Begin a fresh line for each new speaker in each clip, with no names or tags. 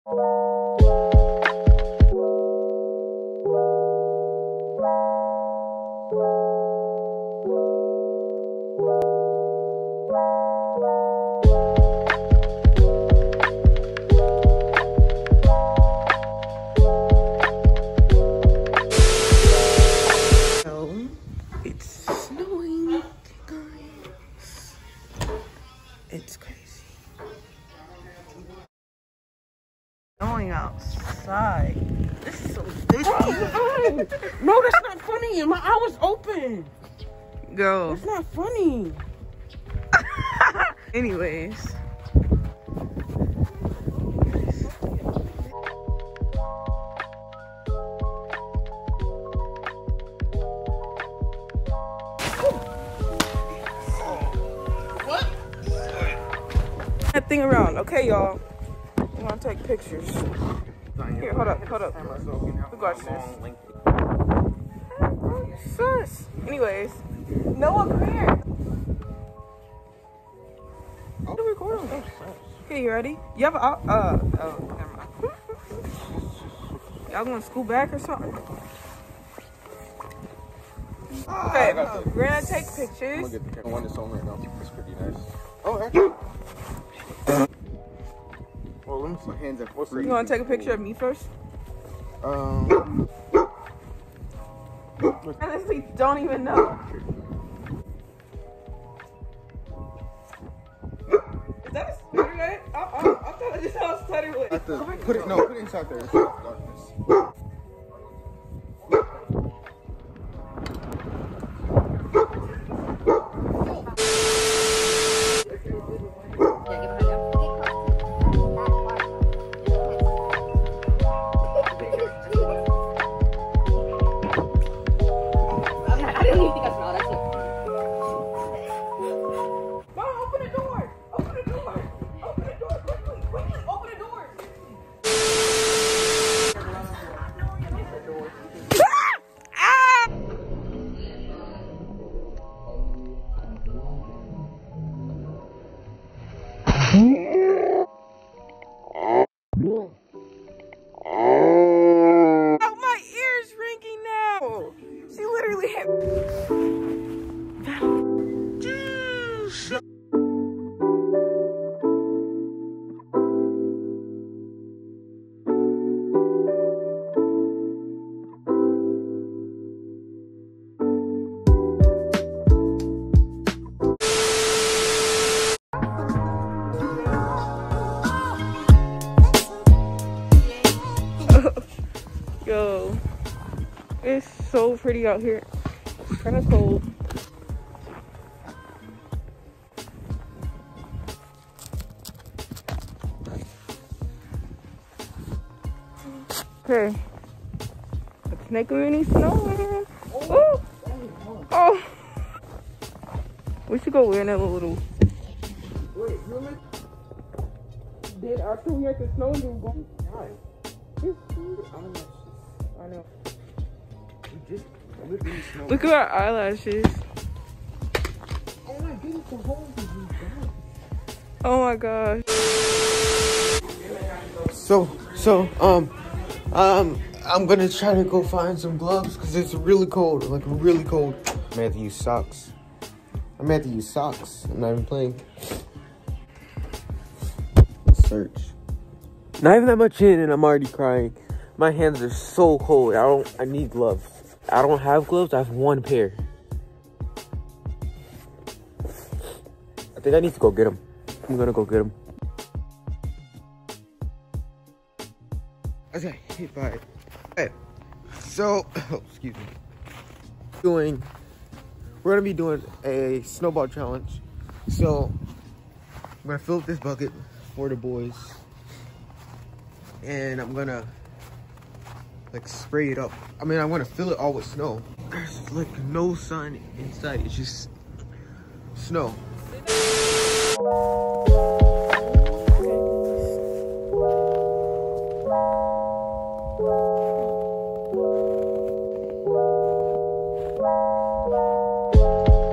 It's crazy. Going outside. This is so sticky.
No, that's not funny. My eye was open.
Go.
It's not funny.
Anyways. That thing around, okay, y'all. We're gonna take pictures. Here, hold up. We got this. Sus. Anyways, Noah, come here. What are we recording? Okay, you ready? You have a never mind. Y'all going to school back or something? Okay, we're gonna take pictures.
I'm gonna get the one that's on right now. It's pretty nice. Oh, actually. Well, let me see my hands up.
You want to take a picture of me first? Honestly, don't even know. Is that a stutter guy? I thought it just had a stutter with.
Put it inside there. It's darkness.
My ear's ringing now. She literally had. Yo, it's so pretty out here. It's kind of cold. Okay, it's making any snow, man. Oh, oh. We should go in a little.
Wait, really? Did after we had the snow, you were going? I know.
Look at our eyelashes.
Oh my goodness, the hole is bad.
Oh my gosh.
I'm gonna try to go find some gloves because it's really cold, like really cold. I'm gonna have to use socks. I'm not even playing. Let's search. Not even that much in and I'm already crying. My hands are so cold. I need gloves. I don't have gloves. I have one pair. I think I need to go get them. I'm gonna go get them. I got hit by it. Okay. So, excuse me. We're gonna be doing a snowball challenge. So, I'm gonna fill up this bucket for the boys. And I'm gonna like spray it up. I mean, I want to fill it all with snow. There's like no sun inside. It's just snow.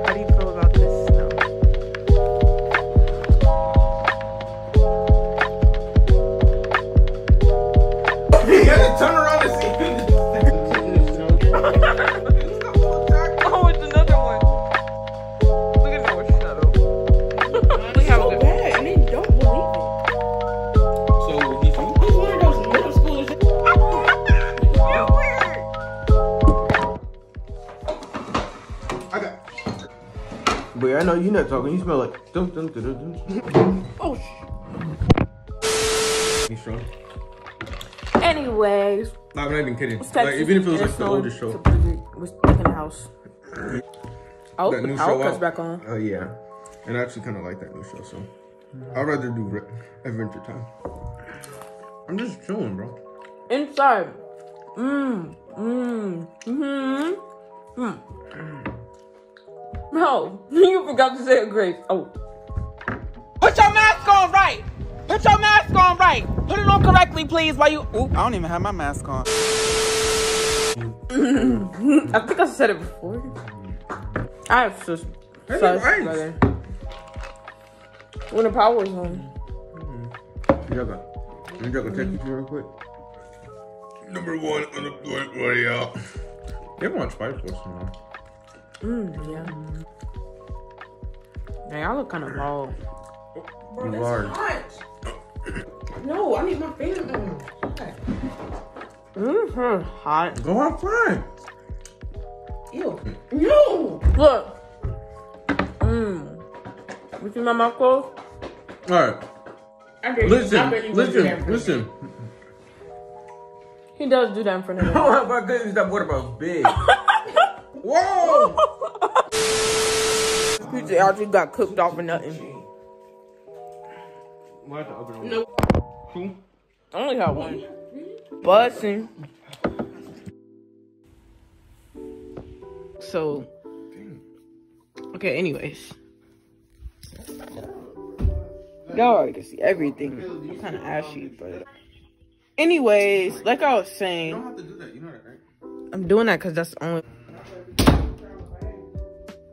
How do you feel about this snow?
turn around and see.
Oh, it's another one. Look at that one shadow. We have a good
bad, and they don't believe it.
So he's
It's one of those middle schoolers.
I got. But I know you're not talking. You smell like. Dum, dum, dum, dum, dum.
Oh,
You strong?
Anyways,
No, I'm not even kidding.
it's
Like,
Texas,
even if it was
and
like
it's
the
snowing.
oldest show.
We're stuck in the house. Oh,
That
the
new
power
show
cuts
out.
back on.
Oh yeah, and I actually kind of like that new show. So I'd rather do Adventure Time. I'm just chilling, bro.
Inside. No, you forgot to say a grace. Oh.
put your mask on right. Put your mask on right. Put it on correctly, please. While you. Ooh, I don't even have my mask on.
I think I said it before. I have sus brother. When the power is on.
Jugga, take you real quick. Number one on the point way out. You ever watch Spider Force now?
Yeah. Man, y'all look kind of bald.
Bro,
You
that's
are.
hot. No, I need my fan on.
Hot.
Go outside.
Ew. No.
Look. You see my mouth closed?
All right.
I bet you gonna do that for me.
Listen.
He does do that in front of me.
Oh my goodness, that water bottle big. Whoa!
Pizza actually got cooked off or nothing.
Why the other one?
No.
Cool.
I only got one. Bussing. So, okay, anyways. Y'all already can see everything. I'm kind of ashy, but. Anyways, like I was
You
saying,
don't have to do that, you know that, right?
I'm doing that because that's the only.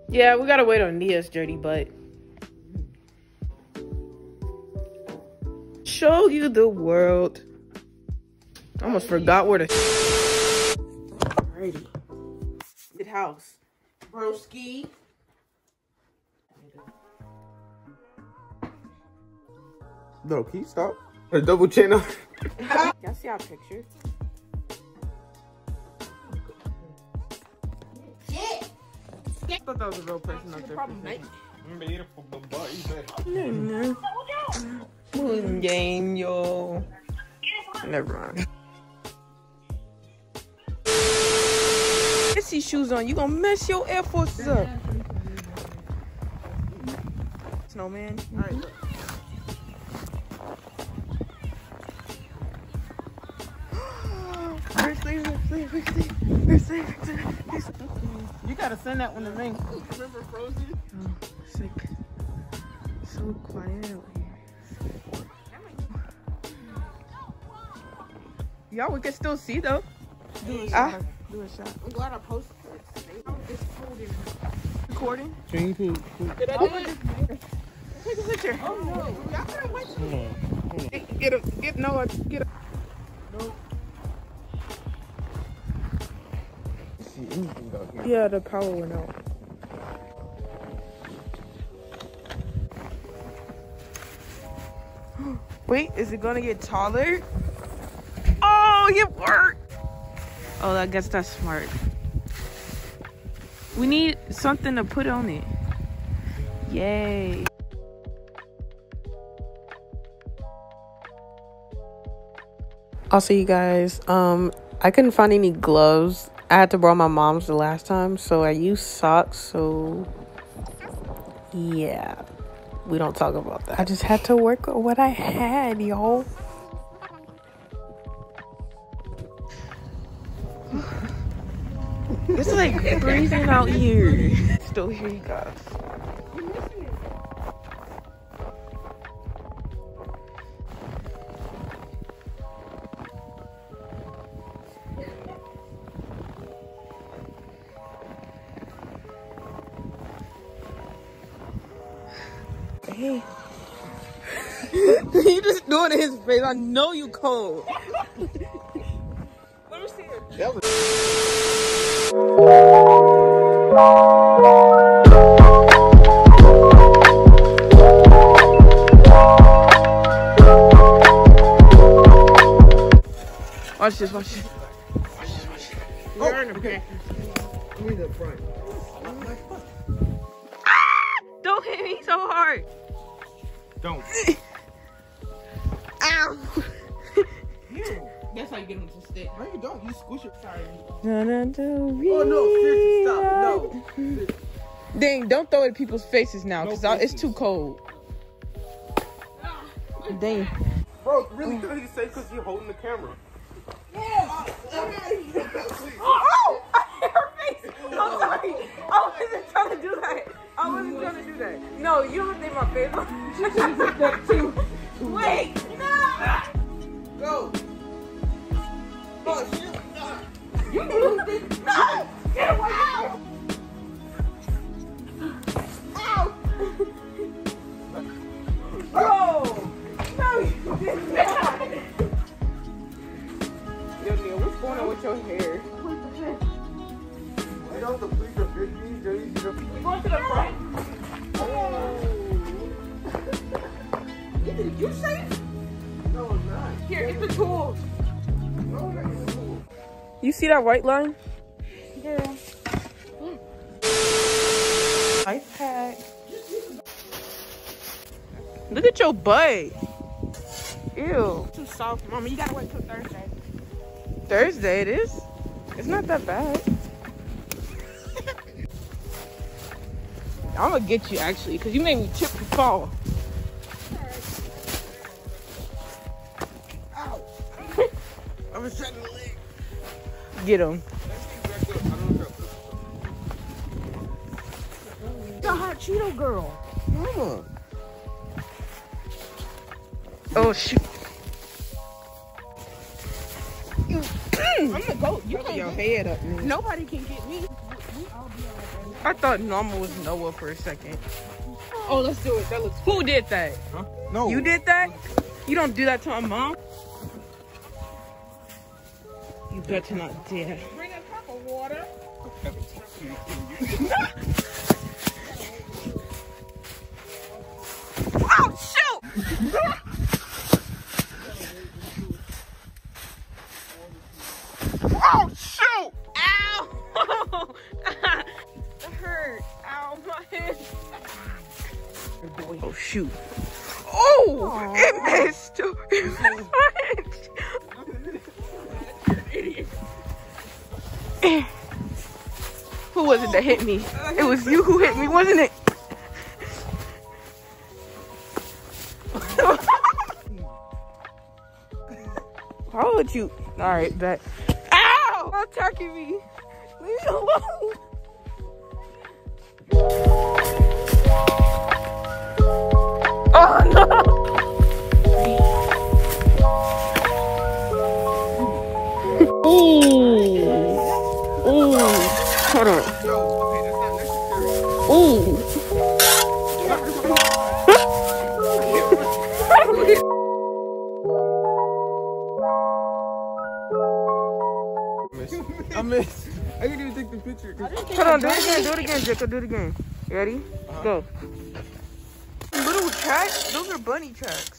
Yeah, we gotta wait on Nia's dirty butt. Show you the world. I almost forgot where to. Alrighty. Good house.
Broski.
No, can you stop? A double chin up.
Y'all see our picture? I thought that was a real person up there. Game, yo. Never mind. Messy shoes on. You gonna mess your Air Forces up. Snowman. All right, look. You gotta send that one to me.
Remember Frozen?
Oh, sick. So quiet out here. Y'all, we can still see though.
Do a shot.
Do a shot.
I'm glad I posted this. It's cold in here.
Recording.
Can you
Did I do it?
Take a picture.
Oh no. Y'all gotta wait.
Get Noah. Get a.
see anything out here?
Yeah, the power went out. Wait, is it gonna get taller? Oh, it worked! Oh, I guess that's smart. We need something to put on it. Yay. Also, you guys, I couldn't find any gloves. I had to borrow my mom's the last time, so I used socks, so yeah. We don't talk about that. I just had to work with what I had, y'all. It's like freezing out here. Still here, you guys. Hey. You just doing it in his face. I know you cold.
me see it.
That was
Watch this, watch this. You're in the back.
me the front.
Don't hit me so hard.
Don't.
Ow.
That's how you get them to stick.
No, you don't. You squish it. Sorry.
Oh
no, seriously, stop. No.
Dang, don't throw it at people's faces now, because it's too cold. Dang.
Bro, really good he's safe because you're holding the camera.
Oh! I hit her face! I'm sorry. I wasn't trying to do that. No, you looked in my face. You should have did that too. Wait! No!
Go. Oh, shit.
You moved it. No! Get away! Ow! Bro! No, you did not! Yo, Neil, what's going on with your hair?
You know the police are 50, they're easy to...
Going to the front. You safe?
No, I'm not.
Here, get the tools.
No, I'm not getting the tool.
You see that white line? Yeah. iPad. Look at your butt. Ew. Too soft, Mama. You gotta wait till Thursday. Thursday it is? It's not that bad. I'm gonna get you actually, because you made me trip and fall.
Ow. I was trying to leg.
Get him.
The hot Cheeto girl.
Mama.
Oh shoot. I'm gonna go. You put your head up, man.
Nobody can get me.
I thought Norma was Noah for a second. Oh, let's do it. That looks. Who did that?
Huh? No.
You did that? You don't do that to my mom. You better not dare.
Bring a cup of water.
Oh shoot! Oh shoot! Ow! That hurt. Ow, my head. Oh shoot! Oh! Aww. It missed. It missed my head. Who was it that hit me? It was you who hit me, wasn't it? How would you? All right, bet. Ow! Stop attacking me. Leave me alone. Oh no! Ooh. Ooh. Hold on. Ooh.
I missed. I didn't even take the picture.
Hold on, do it again, Jacob, do it again. You ready? Go. Little tracks? Those are bunny tracks.